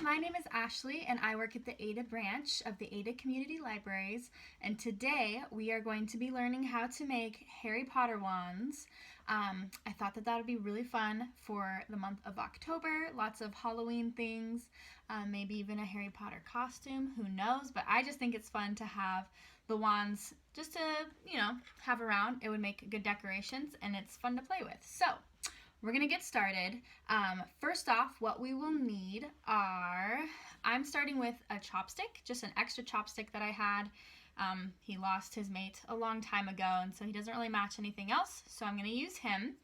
my name is Ashley and I work at the Ada branch of the Ada Community Libraries, and today we are going to be learning how to make Harry Potter wands. I thought that would be really fun for the month of October, lots of Halloween things, maybe even a Harry Potter costume, who knows, but I just think it's fun to have the wands just to, have around. It would make good decorations and it's fun to play with. So, we're going to get started. First off, what we will need are, I'm starting with a chopstick, just an extra chopstick that I had. He lost his mate a long time ago, and so he doesn't really match anything else, so I'm going to use him.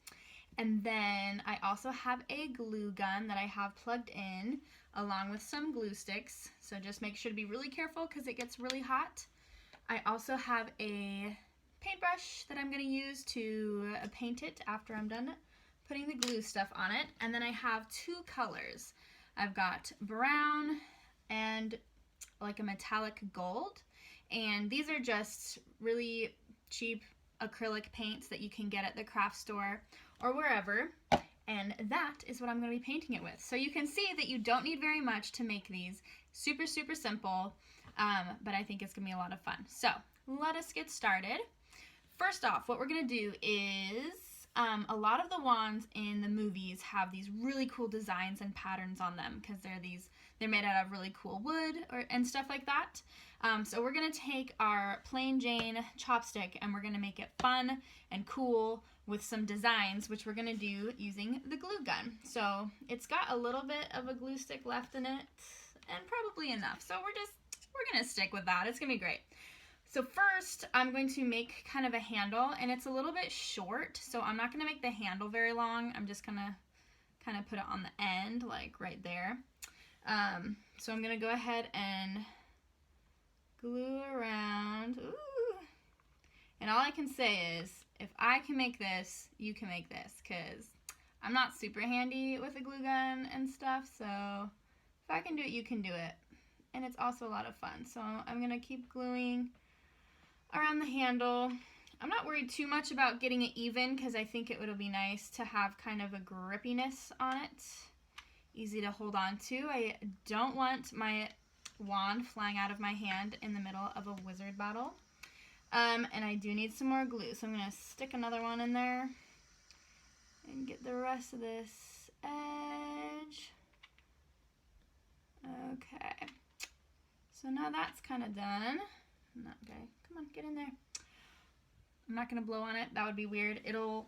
And then I also have a glue gun that I have plugged in, along with some glue sticks, so just make sure to be really careful because it gets really hot. I also have a paintbrush that I'm going to use to paint it after I'm done putting the glue stuff on it. And then I have two colors. I've got brown and like a metallic gold, and these are just really cheap acrylic paints that you can get at the craft store or wherever, and that is what I'm going to be painting it with. So you can see that you don't need very much to make these. Super simple, but I think it's going to be a lot of fun. So let us get started. First off, what we're going to do is a lot of the wands in the movies have these really cool designs and patterns on them because they're made out of really cool wood and stuff like that. So we're going to take our plain Jane chopstick and we're going to make it fun and cool with some designs, which we're going to do using the glue gun. So it's got a little bit of a glue stick left in it and probably enough. So we're going to stick with that. It's going to be great. So first, I'm going to make kind of a handle, and it's a little bit short, so I'm not going to make the handle very long. I'm just going to kind of put it on the end, like right there. So I'm going to go ahead and glue around. Ooh. And all I can say is, if I can make this, you can make this, because I'm not super handy with a glue gun and stuff, so if I can do it, you can do it. And it's also a lot of fun. So I'm going to keep gluing around the handle. I'm not worried too much about getting it even because I think it would be nice to have kind of a grippiness on it. Easy to hold on to. I don't want my wand flying out of my hand in the middle of a wizard battle. And I do need some more glue, so I'm going to stick another one in there and get the rest of this edge. Okay. So now that's kind of done. Okay, come on, get in there. I'm not gonna blow on it. That would be weird. It'll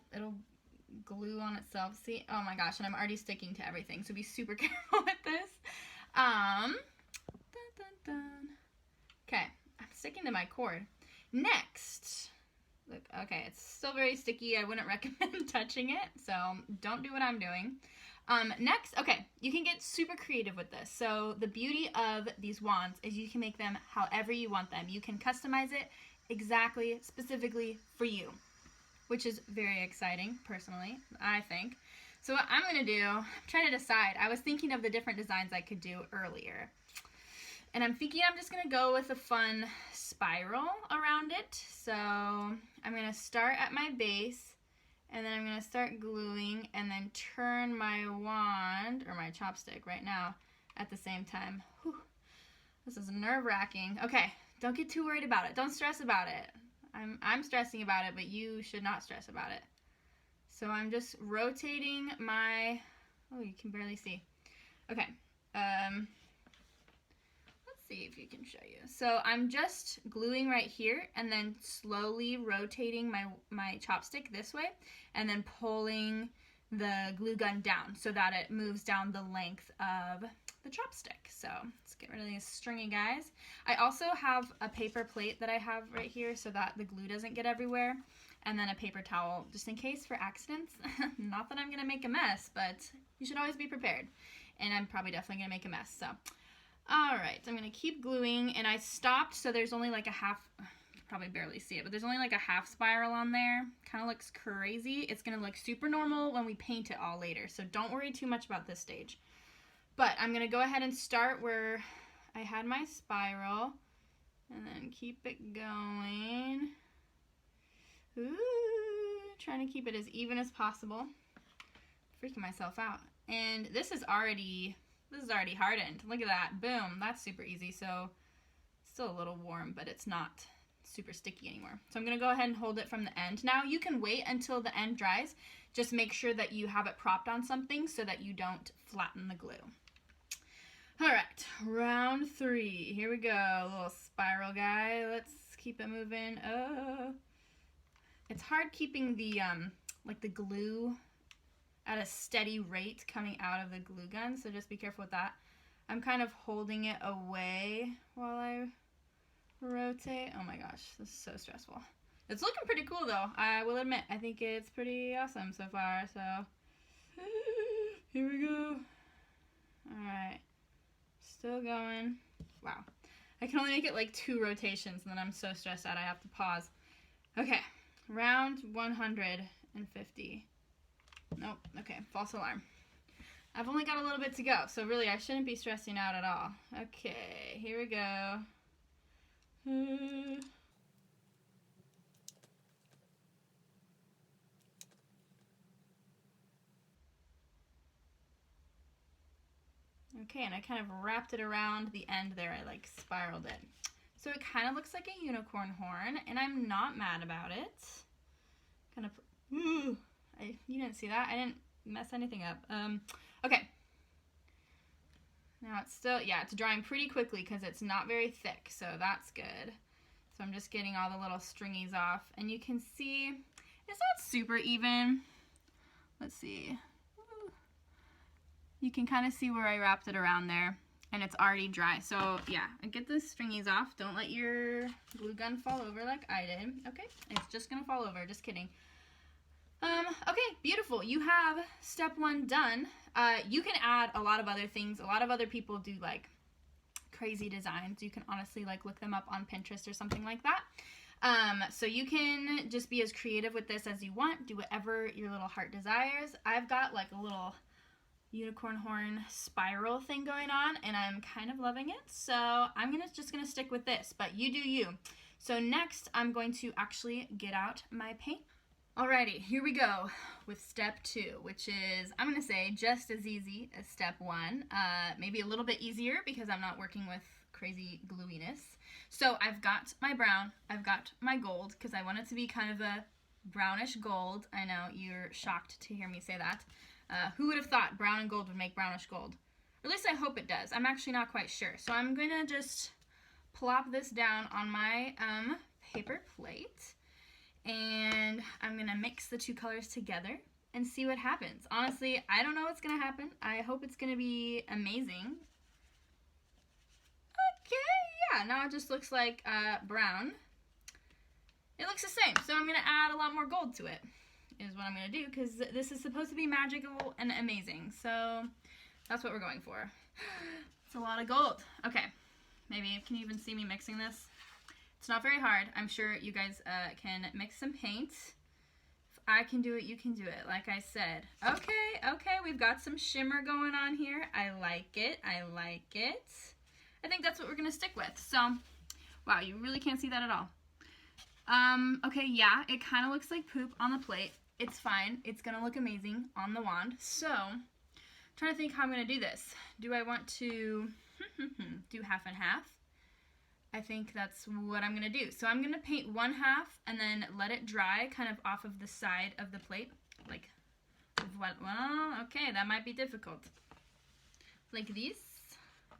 glue on itself. See? Oh my gosh, and I'm already sticking to everything. So be super careful with this. Okay, I'm sticking to my cord. Next, look. Okay, it's still very sticky. I wouldn't recommend touching it. So don't do what I'm doing. Next, okay, you can get super creative with this. So the beauty of these wands is you can make them however you want them. You can customize it exactly, specifically for you, which is very exciting, personally, I think. So what I'm going to do, I'm trying to decide. I was thinking of the different designs I could do earlier. And I'm thinking I'm just going to go with a fun spiral around it. So I'm going to start at my base. And then I'm going to start gluing and then turn my wand, or my chopstick right now, at the same time. Whew. This is nerve-wracking. Okay, don't get too worried about it. Don't stress about it. I'm stressing about it, but you should not stress about it. So I'm just rotating my, oh, you can barely see. Okay, see if you can show you. So I'm just gluing right here and then slowly rotating my chopstick this way and then pulling the glue gun down so that it moves down the length of the chopstick. So let's get rid of these stringy guys. I also have a paper plate that I have right here so that the glue doesn't get everywhere, and then a paper towel just in case for accidents. Not that I'm gonna make a mess, but you should always be prepared. And I'm probably definitely gonna make a mess, so. Alright, so I'm going to keep gluing, and I stopped, so there's only like a half, you can probably barely see it, but there's only like a half spiral on there. Kind of looks crazy. It's going to look super normal when we paint it all later, so don't worry too much about this stage. But I'm going to go ahead and start where I had my spiral, and then keep it going. Ooh, trying to keep it as even as possible. Freaking myself out. And this is already This is already hardened. Look at that. Boom. That's super easy. So still a little warm, but it's not super sticky anymore. So I'm going to go ahead and hold it from the end. Now you can wait until the end dries. Just make sure that you have it propped on something so that you don't flatten the glue. All right, round 3. Here we go. Little spiral guy. Let's keep it moving. Oh, it's hard keeping the like the glue at a steady rate coming out of the glue gun, so just be careful with that. I'm kind of holding it away while I rotate. Oh my gosh, this is so stressful. It's looking pretty cool though, I will admit. I think it's pretty awesome so far, so here we go. Alright, still going. Wow, I can only make it like 2 rotations and then I'm so stressed out I have to pause. Okay, round 150. Nope, okay, false alarm. I've only got a little bit to go, so really I shouldn't be stressing out at all. Okay, here we go. Okay, and I kind of wrapped it around the end there. I like spiraled it. So it kind of looks like a unicorn horn, and I'm not mad about it. Kind of, you didn't see that. I didn't mess anything up. Okay. Now it's still, yeah, it's drying pretty quickly because it's not very thick, so that's good. So I'm just getting all the little stringies off, and you can see it's not super even. Let's see. You can kind of see where I wrapped it around there, and it's already dry. So yeah, get the stringies off. Don't let your glue gun fall over like I did. Okay, it's just gonna fall over. Just kidding. Okay, beautiful. You have step 1 done. You can add a lot of other things. A lot of other people do like crazy designs. You can honestly like look them up on Pinterest or something like that. So you can just be as creative with this as you want. Do whatever your little heart desires. I've got like a little unicorn horn spiral thing going on, and I'm kind of loving it. So I'm just gonna stick with this, but you do you. So next, I'm going to actually get out my paint. Alrighty, here we go with step 2, which is, I'm going to say, just as easy as step 1. Maybe a little bit easier because I'm not working with crazy gluiness. So I've got my brown, I've got my gold, because I want it to be kind of a brownish gold. I know you're shocked to hear me say that. Who would have thought brown and gold would make brownish gold? Or at least I hope it does. I'm actually not quite sure. So I'm going to just plop this down on my paper plate. And I'm going to mix the 2 colors together and see what happens. Honestly, I don't know what's going to happen. I hope it's going to be amazing. Okay, yeah, now it just looks like brown. It looks the same, so I'm going to add a lot more gold to it, is what I'm going to do, because this is supposed to be magical and amazing. So that's what we're going for. It's a lot of gold. Okay, maybe, can you even see me mixing this? It's not very hard. I'm sure you guys can mix some paint. If I can do it, you can do it, like I said. Okay, we've got some shimmer going on here. I like it. I think that's what we're going to stick with. So, wow, you really can't see that at all. Okay, yeah, it kind of looks like poop on the plate. It's fine. It's going to look amazing on the wand. So, I'm trying to think how I'm going to do this. Do I want to do half and half? I think that's what I'm going to do. So I'm going to paint 1 half and then let it dry kind of off of the side of the plate. Like, well, okay, that might be difficult. Like these.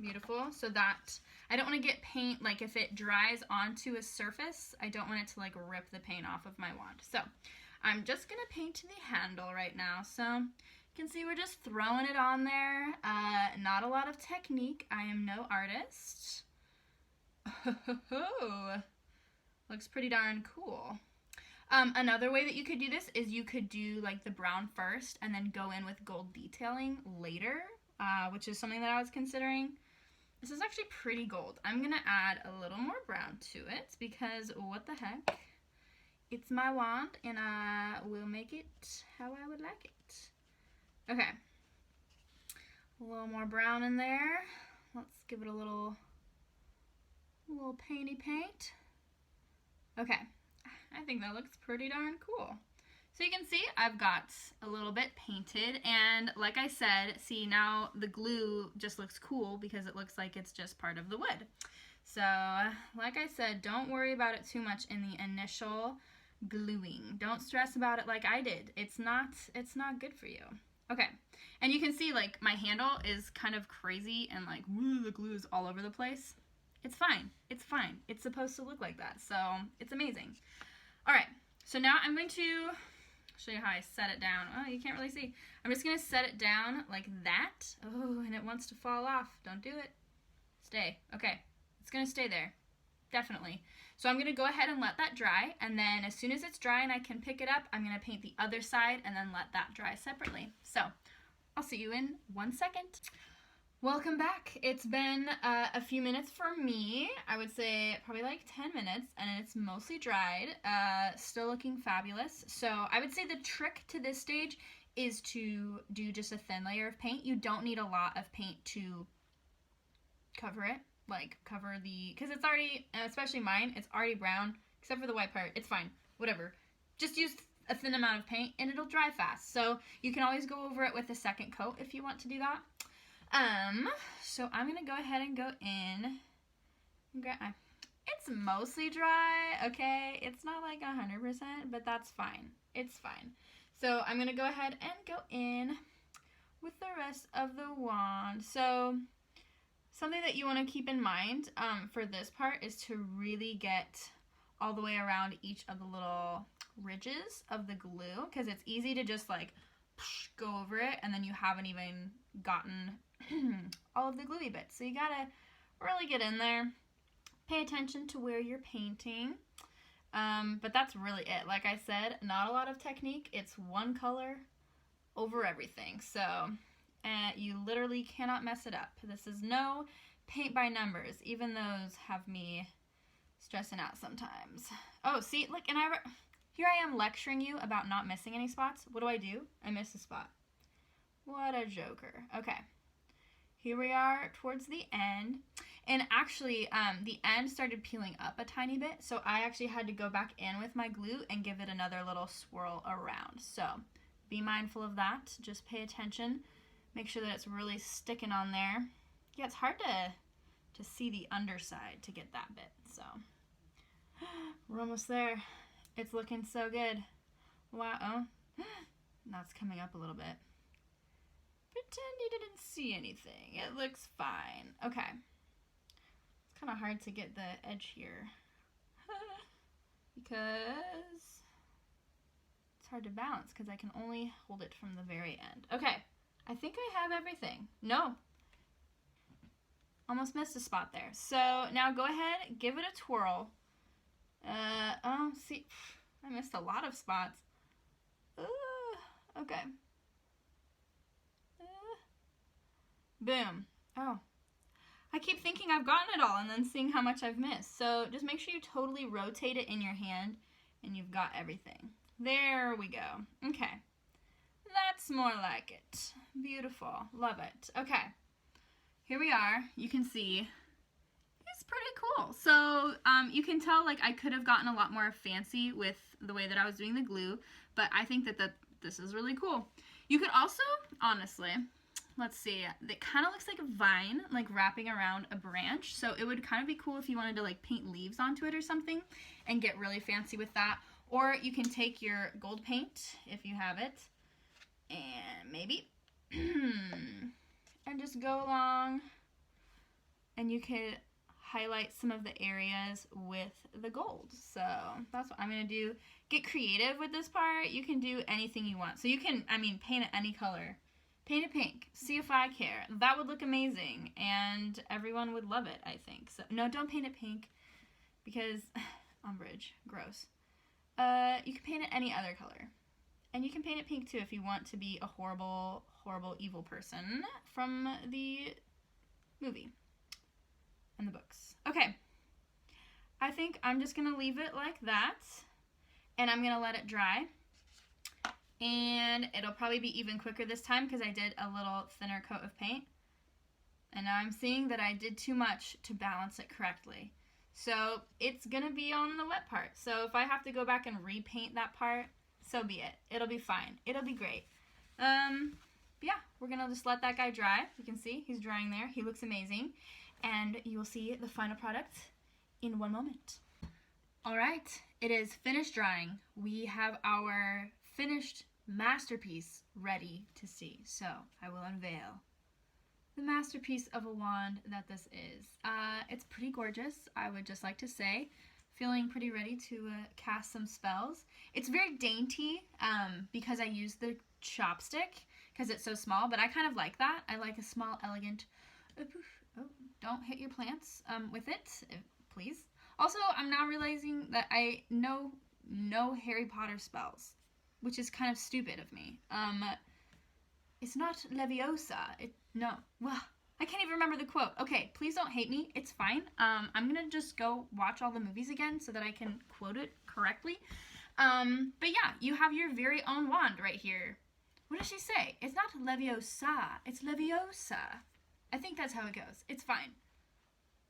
Beautiful. So that, I don't want to get paint, like if it dries onto a surface, I don't want it to like rip the paint off of my wand. So I'm just going to paint the handle right now. So you can see we're just throwing it on there. Not a lot of technique. I am no artist. Looks pretty darn cool. Another way that you could do this is you could do like the brown first and then go in with gold detailing later, which is something that I was considering. This is actually pretty gold. I'm gonna add a little more brown to it because what the heck? It's my wand and I will make it how I would like it. Okay, a little more brown in there. Let's give it a little painty paint. Okay, I think that looks pretty darn cool. So you can see I've got a little bit painted, and like I said, see now the glue just looks cool because it looks like it's just part of the wood. So like I said, don't worry about it too much in the initial gluing. Don't stress about it like I did. It's not good for you. Okay, and you can see like my handle is kind of crazy and like woo, the glue is all over the place. It's fine. It's fine. It's supposed to look like that, so it's amazing. All right, so now I'm going to show you how I set it down. Oh, you can't really see. I'm just gonna set it down like that. Oh, and it wants to fall off. Don't do it. Stay. Okay, it's gonna stay there. Definitely. So I'm gonna go ahead and let that dry, and then as soon as it's dry and I can pick it up, I'm gonna paint the other side and then let that dry separately. So I'll see you in 1 second. Welcome back. It's been a few minutes for me. I would say probably like 10 minutes, and it's mostly dried. Still looking fabulous. So I would say the trick to this stage is to do just a thin layer of paint. You don't need a lot of paint to cover it, like cover the, because it's already, especially mine, it's already brown, except for the white part. It's fine, whatever. Just use a thin amount of paint and it'll dry fast. So you can always go over it with a second coat if you want to do that. So I'm gonna go ahead and go in. It's mostly dry, okay? It's not like 100%, but that's fine. It's fine. So I'm gonna go ahead and go in with the rest of the wand. So something that you want to keep in mind for this part is to really get all the way around each of the little ridges of the glue, because it's easy to just like go over it and then you haven't even gotten all of the gluey bits. So you gotta really get in there, pay attention to where you're painting, but that's really it. Like I said, not a lot of technique. It's one color over everything, so you literally cannot mess it up. This is no paint by numbers. Even those have me stressing out sometimes. Oh, see, look, and here I am lecturing you about not missing any spots. What do? I miss a spot. What a joker. Okay. Here we are towards the end, and actually the end started peeling up a tiny bit, so I actually had to go back in with my glue and give it another little swirl around. So be mindful of that. Just pay attention. Make sure that it's really sticking on there. Yeah, it's hard to see the underside to get that bit. So we're almost there. It's looking so good. Wow. That's coming up a little bit. Pretend you didn't see anything. It looks fine. Okay. It's kind of hard to get the edge here because it's hard to balance because I can only hold it from the very end. Okay. I think I have everything. No. Almost missed a spot there. So now go ahead, give it a twirl. Oh, see, I missed a lot of spots. Okay. Boom. Oh. I keep thinking I've gotten it all and then seeing how much I've missed. So just make sure you totally rotate it in your hand and you've got everything. There we go. Okay. That's more like it. Beautiful. Love it. Okay. Here we are. You can see it's pretty cool. So you can tell like I could have gotten a lot more fancy with the way that I was doing the glue, but I think that this is really cool. You could also, honestly, let's see, it kind of looks like a vine, like wrapping around a branch. So it would kind of be cool if you wanted to like paint leaves onto it or something and get really fancy with that. Or you can take your gold paint, if you have it, and maybe, and just go along, and you could highlight some of the areas with the gold. So that's what I'm going to do. Get creative with this part. You can do anything you want. So you can, paint it any color. Paint it pink. See if I care. That would look amazing, and everyone would love it, I think. So no, don't paint it pink, because umbrage, gross. You can paint it any other color. And you can paint it pink too if you want to be a horrible, horrible, evil person from the movie and the books. Okay. I think I'm just going to leave it like that, and I'm going to let it dry. And it'll probably be even quicker this time because I did a little thinner coat of paint. And now I'm seeing that I did too much to balance it correctly. So it's going to be on the wet part. So if I have to go back and repaint that part, so be it. It'll be fine. It'll be great. Yeah, we're gonna just let that guy dry. You can see he's drying there. He looks amazing. And you will see the final product in one moment. All right, it is finished drying. We have our finished masterpiece ready to see. So I will unveil the masterpiece of a wand that this is. It's pretty gorgeous, I would just like to say. Feeling pretty ready to cast some spells. It's very dainty because I use the chopstick because it's so small, but I kind of like that. I like a small, elegant... Oh, don't hit your plants with it, please. Also, I'm now realizing that I know no Harry Potter spells, which is kind of stupid of me. It's not Leviosa. No. Well, I can't even remember the quote. Okay, please don't hate me. It's fine. I'm gonna just go watch all the movies again so that I can quote it correctly. But yeah, you have your very own wand right here. What does she say? It's not Leviosa. It's Leviosa. I think that's how it goes. It's fine.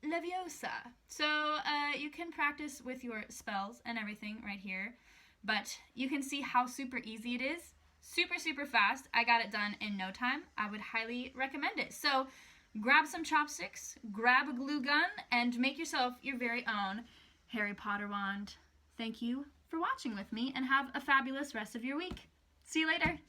Leviosa. So you can practice with your spells and everything right here. But you can see how super easy it is. Super, super fast. I got it done in no time. I would highly recommend it. So grab some chopsticks, grab a glue gun, and make yourself your very own Harry Potter wand. Thank you for watching with me, and have a fabulous rest of your week. See you later.